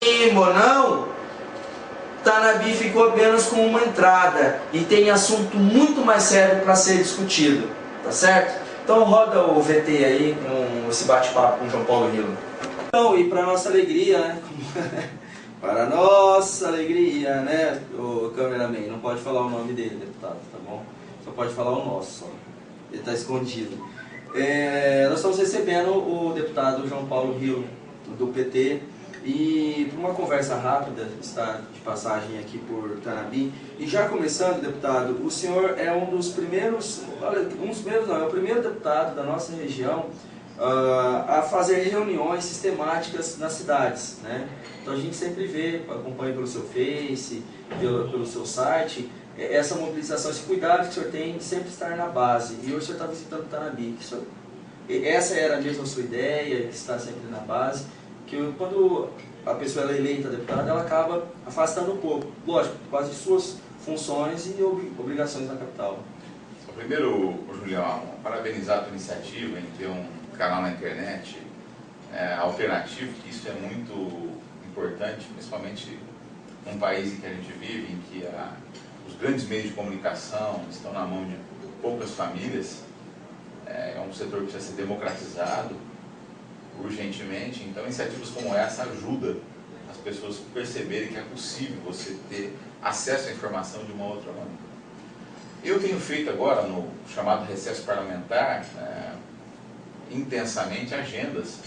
Ou não, Tanabi ficou apenas com uma entrada e tem assunto muito mais sério para ser discutido, tá certo? Então roda o VT aí com esse bate-papo com o João Paulo Rilo. Então, e para nossa alegria, né? Para nossa alegria, né? O cameraman, não pode falar o nome dele, deputado, tá bom? Só pode falar o nosso, só. Ele está escondido. Nós estamos recebendo o deputado João Paulo Rilo, do PT, e por uma conversa rápida, está de passagem aqui por Tanabi. E já começando, deputado, o senhor é um dos primeiros, é o primeiro deputado da nossa região a fazer reuniões sistemáticas nas cidades, né? Então a gente sempre vê, acompanha pelo seu Face, pelo seu site, essa mobilização, esse cuidado que o senhor tem de sempre estar na base. E hoje o senhor está visitando Tanabi. Essa era mesmo a sua ideia, de estar sempre na base, que quando a pessoa é eleita deputada, ela acaba afastando um pouco, lógico, quase de suas funções e obrigações na capital. Primeiro, Julião, parabenizar a tua iniciativa em ter um canal na internet alternativo, que isso é muito importante, principalmente num país em que a gente vive, em que os grandes meios de comunicação estão na mão de poucas famílias. É um setor que precisa ser democratizado urgentemente, então iniciativas como essa ajudam as pessoas a perceberem que é possível você ter acesso à informação de uma outra maneira. Eu tenho feito agora, no chamado recesso parlamentar, intensamente agendas,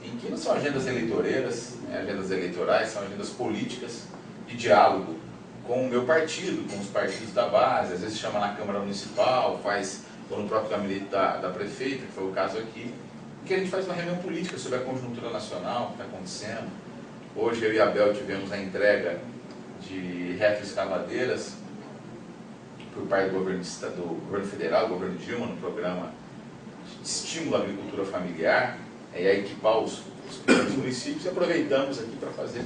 em que não são agendas eleitoreiras, agendas eleitorais, são agendas políticas de diálogo com o meu partido, com os partidos da base, às vezes chama na Câmara Municipal, ou no próprio gabinete da prefeita, que foi o caso aqui, que a gente faz uma reunião política sobre a conjuntura nacional, o que está acontecendo. Hoje eu e a Bel tivemos a entrega de retroescavadeiras por parte do governo federal, do governo Dilma, no programa de estímulo à agricultura familiar, e a equipar os municípios, e aproveitamos aqui para fazer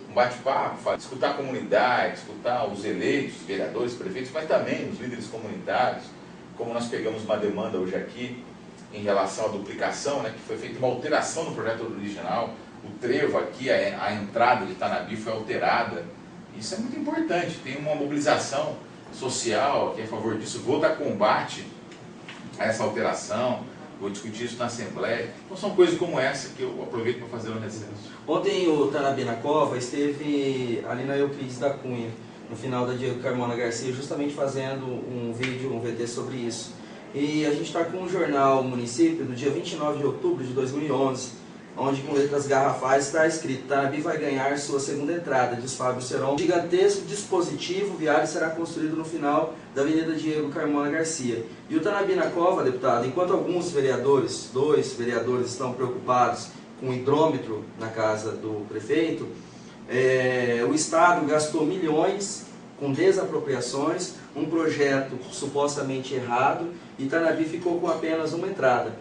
um bate-papo, escutar a comunidade, escutar os eleitos, os vereadores, prefeitos, mas também os líderes comunitários, como nós pegamos uma demanda hoje aqui, em relação à duplicação, que foi feita uma alteração no projeto original, o trevo aqui, a entrada de Tanabi foi alterada. Isso é muito importante, tem uma mobilização social aqui a favor disso, vou dar combate a essa alteração, vou discutir isso na Assembleia. Então são coisas como essa que eu aproveito para fazer um recesso. Ontem o Tanabi na Cova esteve ali na Euclides da Cunha, no final da Diego Carmona Garcia, justamente fazendo um vídeo, um VT sobre isso. E a gente está com um jornal Município do dia 29 de outubro de 2011, onde com letras garrafais está escrito: Tanabi vai ganhar sua segunda entrada, diz Fábio Seron. Um gigantesco dispositivo viário será construído no final da Avenida Diego Carmona Garcia. E o Tanabi na Cova, deputado, enquanto alguns vereadores, 2 vereadores, estão preocupados com o hidrômetro na casa do prefeito, o Estado gastou milhões com desapropriações, um projeto supostamente errado, e Tanabi ficou com apenas uma entrada.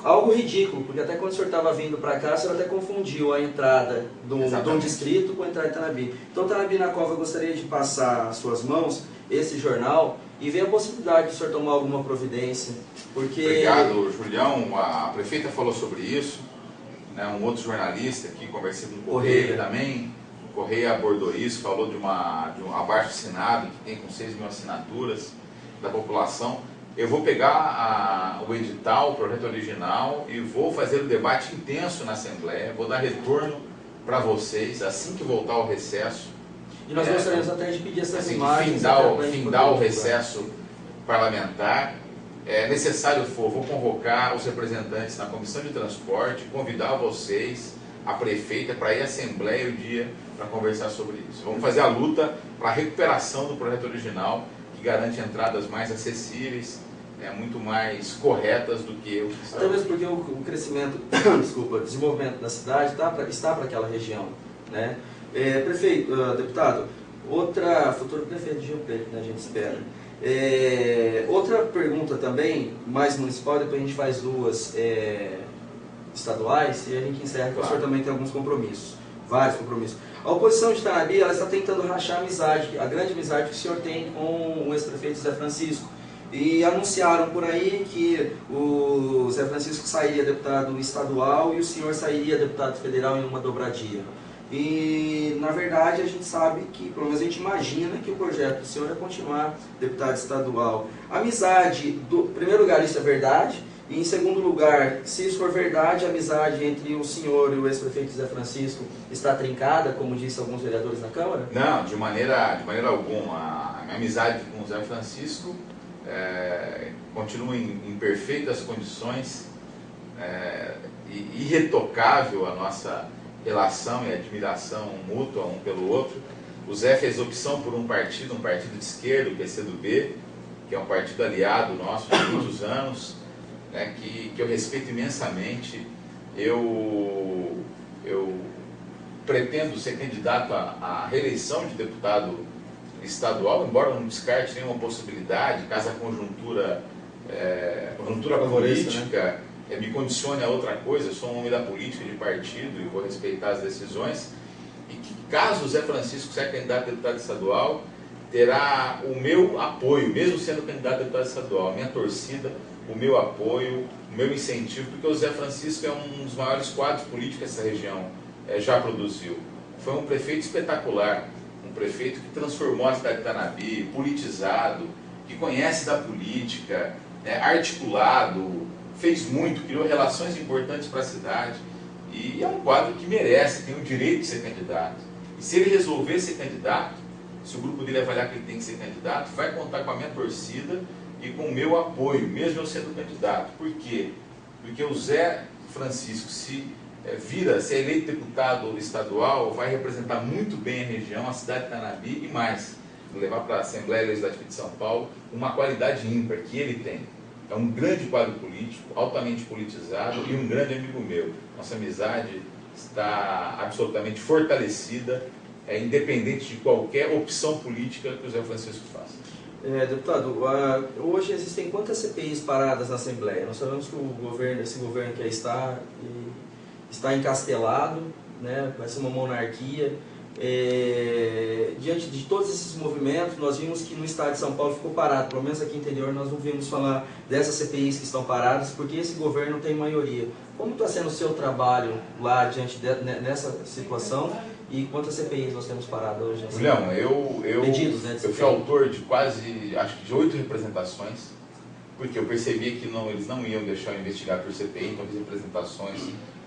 Algo ridículo, porque até quando o senhor estava vindo para cá, o senhor até confundiu a entrada de um distrito com a entrada de Tanabi. Então, Tanabi na Cova, eu gostaria de passar às suas mãos esse jornal e ver a possibilidade de o senhor tomar alguma providência. Porque... Obrigado, Julião. A prefeita falou sobre isso, um outro jornalista aqui, conversei com o Correia também. O Correia abordou isso, falou de um abaixo-assinado que tem com 6 mil assinaturas da população. Eu vou pegar o edital, o projeto original, e vou fazer o debate intenso na Assembleia, vou dar retorno para vocês assim que voltar ao recesso. E nós gostaríamos até de pedir essas imagens. Findar o recesso parlamentar. É necessário, vou convocar os representantes na Comissão de Transporte, convidar vocês, a prefeita, para ir à Assembleia o dia para conversar sobre isso. Vamos fazer a luta para a recuperação do projeto original, que garante entradas mais acessíveis, muito mais corretas do que eu. Até mesmo porque o crescimento, o desenvolvimento da cidade está para aquela região, né? Prefeito, deputado, futuro prefeito de Rio Preto, a gente espera. Outra pergunta também, mais municipal, depois a gente faz 2 estaduais e a gente encerra, porque o senhor também tem alguns compromissos, vários compromissos. A oposição de Tanabi, ela está tentando rachar a grande amizade que o senhor tem com o ex-prefeito Zé Francisco. E anunciaram por aí que o Zé Francisco sairia deputado estadual e o senhor sairia deputado federal em uma dobradia. E, na verdade, a gente sabe que, pelo menos a gente imagina que o projeto do senhor é continuar deputado estadual. Amizade, em primeiro lugar, isso é verdade. E, em segundo lugar, se isso for verdade, a amizade entre o senhor e o ex-prefeito Zé Francisco está trincada, como disse alguns vereadores na Câmara? Não, de maneira alguma. A minha amizade com o Zé Francisco continua em perfeitas condições, irretocável a nossa relação e admiração mútua um pelo outro. O Zé fez opção por um partido de esquerda, o PCdoB, que é um partido aliado nosso de muitos anos, né, que eu respeito imensamente. Eu pretendo ser candidato à reeleição de deputado estadual, embora não descarte nenhuma possibilidade, caso a conjuntura política me condicione a outra coisa. Eu sou um homem da política, de partido, e vou respeitar as decisões. E que, caso o Zé Francisco seja candidato a deputado estadual, terá o meu apoio, mesmo sendo candidato a deputado estadual, a minha torcida, o meu apoio, o meu incentivo, porque o Zé Francisco é um dos maiores quadros políticos que essa região já produziu. Foi um prefeito espetacular, um prefeito que transformou a cidade de Itanabi, politizado, que conhece da política, articulado, fez muito, criou relações importantes para a cidade, e é um quadro que merece, tem o direito de ser candidato. E se ele resolver ser candidato, se o grupo dele avaliar que ele tem que ser candidato, vai contar com a minha torcida e com o meu apoio, mesmo eu sendo candidato. Por quê? Porque o Zé Francisco, se é eleito deputado estadual, vai representar muito bem a região, a cidade de Itanabi, e mais, levar para a Assembleia Legislativa de São Paulo uma qualidade ímpar que ele tem. É um grande quadro político, altamente politizado e um grande amigo meu. Nossa amizade está absolutamente fortalecida, independente de qualquer opção política que o Zé Francisco faça. Deputado, hoje existem quantas CPIs paradas na Assembleia? Nós sabemos que esse governo que aí está encastelado, né? Vai ser uma monarquia. Diante de todos esses movimentos, nós vimos que no estado de São Paulo ficou parado. Pelo menos aqui no interior nós não vimos falar dessas CPIs que estão paradas, porque esse governo tem maioria. Como está sendo o seu trabalho lá diante nessa situação, e quantas CPIs nós temos parado hoje? Julião, Pedidos, né, eu fui autor de quase, acho que de 8 representações, porque eu percebi que eles não iam deixar eu investigar por CPI, então fiz representações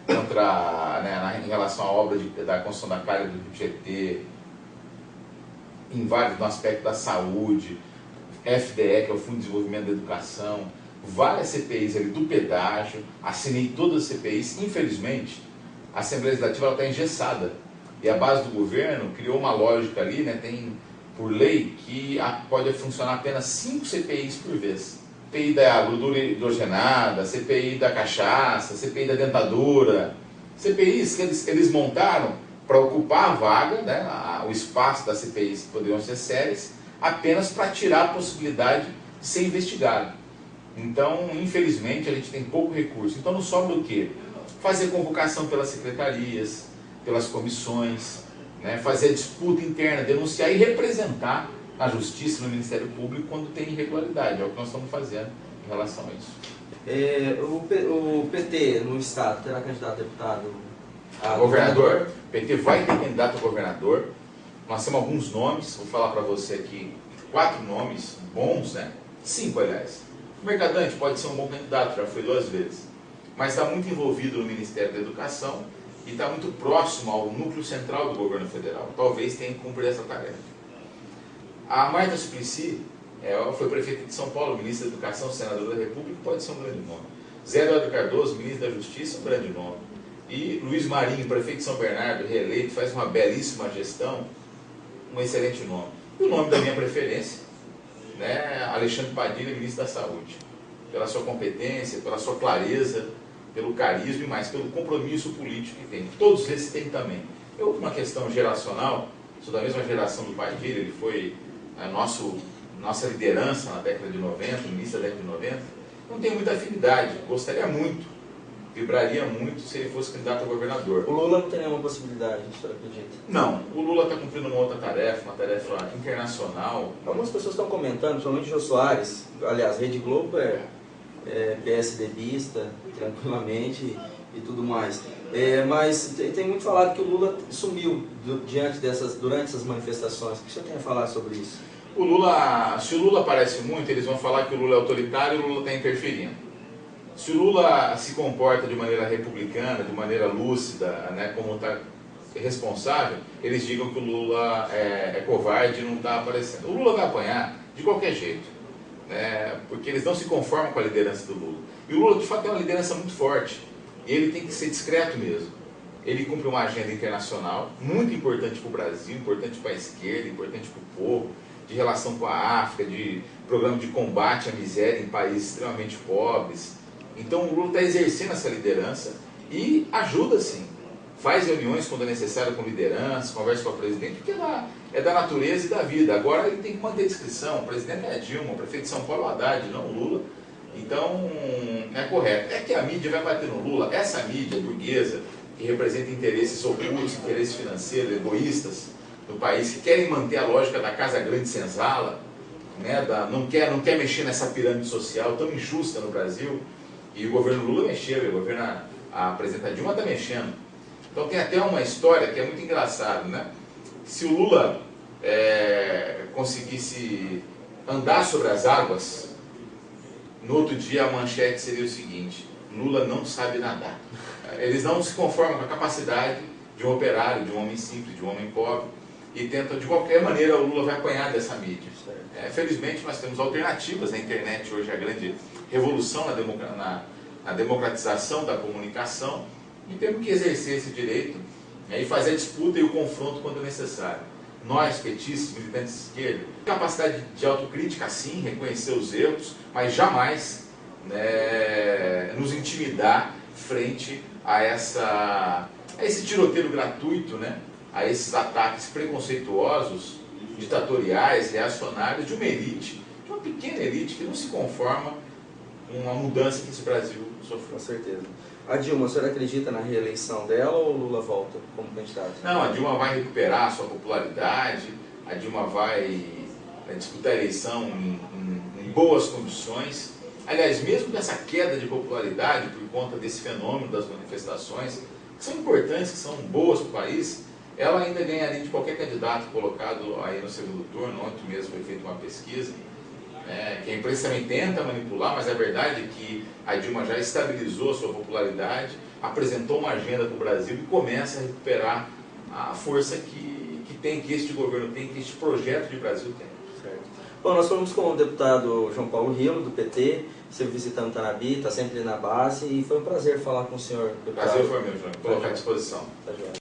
em relação à obra da construção da calha do Tietê, em vários no aspecto da saúde, FDE, que é o Fundo de Desenvolvimento da Educação, várias CPIs ali do pedágio, assinei todas as CPIs. Infelizmente, a Assembleia Legislativa está engessada, e a base do governo criou uma lógica ali, né, tem por lei que pode funcionar apenas 5 CPIs por vez. CPI da gordura hidrogenada, CPI da cachaça, CPI da dentadura, CPIs que eles montaram para ocupar a vaga, né, o espaço das CPIs que poderiam ser sérias, apenas para tirar a possibilidade de ser investigado. Então, infelizmente, a gente tem pouco recurso. Então, não sobra o quê? Fazer convocação pelas secretarias, pelas comissões, né, fazer a disputa interna, denunciar e representar na Justiça, no Ministério Público, quando tem irregularidade. É o que nós estamos fazendo em relação a isso. O PT no Estado terá candidato a deputado a governador? O PT vai ter candidato a governador. Nós temos alguns nomes, vou falar para você aqui 4 nomes bons, né? 5, aliás. O Mercadante pode ser um bom candidato, já foi 2 vezes, mas está muito envolvido no Ministério da Educação e está muito próximo ao núcleo central do governo federal. Talvez tenha que cumprir essa tarefa. A Marta Suplicy foi prefeita de São Paulo, ministra da Educação, senadora da República, pode ser um grande nome. Zé Eduardo Cardoso, ministro da Justiça, um grande nome. E Luiz Marinho, prefeito de São Bernardo, reeleito, faz uma belíssima gestão, um excelente nome. E o nome da minha preferência, né, Alexandre Padilha, ministro da Saúde, pela sua competência, pela sua clareza, pelo carisma e mais, pelo compromisso político que tem. Todos esses têm também. Eu, por uma questão geracional, sou da mesma geração do Padilha, ele foi nossa liderança na década de 90, no início da década de 90, não tenho muita afinidade, gostaria muito, vibraria muito se ele fosse candidato a governador. O Lula não tem nenhuma possibilidade, o senhor acredita? Não, o Lula está cumprindo uma outra tarefa, uma tarefa internacional. Algumas pessoas estão comentando, principalmente o Jô Soares, aliás, Rede Globo é PSDBista, tranquilamente, e tudo mais. Mas tem muito falado que o Lula sumiu durante essas manifestações. O que o senhor tem a falar sobre isso? Se o Lula aparece muito, eles vão falar que o Lula é autoritário e o Lula está interferindo. Se o Lula se comporta de maneira republicana, de maneira lúcida, né, como está responsável, eles digam que o Lula é covarde e não está aparecendo. O Lula vai apanhar de qualquer jeito, né, porque eles não se conformam com a liderança do Lula. E o Lula, de fato, é uma liderança muito forte. E ele tem que ser discreto mesmo. Ele cumpre uma agenda internacional muito importante para o Brasil, importante para a esquerda, importante para o povo, de relação com a África, de programa de combate à miséria em países extremamente pobres. Então o Lula está exercendo essa liderança e ajuda sim. Faz reuniões quando é necessário com lideranças, conversa com o presidente, porque é da natureza e da vida. Agora ele tem que manter discrição. O presidente é a Dilma, o prefeito de São Paulo é o Haddad, não o Lula. Então é correto. É que a mídia vai bater no Lula. Essa mídia burguesa, que representa interesses ocultos, interesses financeiros, egoístas do país, que querem manter a lógica da casa grande senzala, né, não quer mexer nessa pirâmide social tão injusta no Brasil. E o governo Lula mexeu, e o governo a presidenta Dilma está mexendo. Então tem até uma história que é muito engraçada, né? Se o Lula conseguisse andar sobre as águas, no outro dia a manchete seria o seguinte: Lula não sabe nadar. Eles não se conformam com a capacidade de um operário, de um homem simples, de um homem pobre, e tentam, de qualquer maneira, o Lula vai apanhar dessa mídia. Felizmente nós temos alternativas na internet hoje, a grande revolução na democratização da comunicação, e temos que exercer esse direito, e fazer a disputa e o confronto quando necessário. Nós, petistas, militantes de esquerda, capacidade de autocrítica sim, reconhecer os erros, mas jamais, né, nos intimidar frente a esse tiroteio gratuito, né, a esses ataques preconceituosos, ditatoriais, reacionários de uma elite, de uma pequena elite que não se conforma com uma mudança que esse Brasil sofreu. Com certeza. A Dilma, a senhora acredita na reeleição dela ou o Lula volta como candidato? Não, a Dilma vai recuperar a sua popularidade, a Dilma vai disputar a eleição em boas condições. Aliás, mesmo dessa queda de popularidade por conta desse fenômeno das manifestações, que são importantes, que são boas para o país, ela ainda ganharia de qualquer candidato colocado aí no segundo turno. Ontem mesmo foi feita uma pesquisa, que a imprensa também tenta manipular, mas a verdade é que a Dilma já estabilizou a sua popularidade, apresentou uma agenda para o Brasil e começa a recuperar a força que este governo tem, que este projeto de Brasil tem. Certo. Bom, nós falamos com o deputado João Paulo Rilo, do PT, esteve visitando Tanabi, está sempre na base, e foi um prazer falar com o senhor, deputado. Prazer foi meu, João. Colocar à disposição. Tá,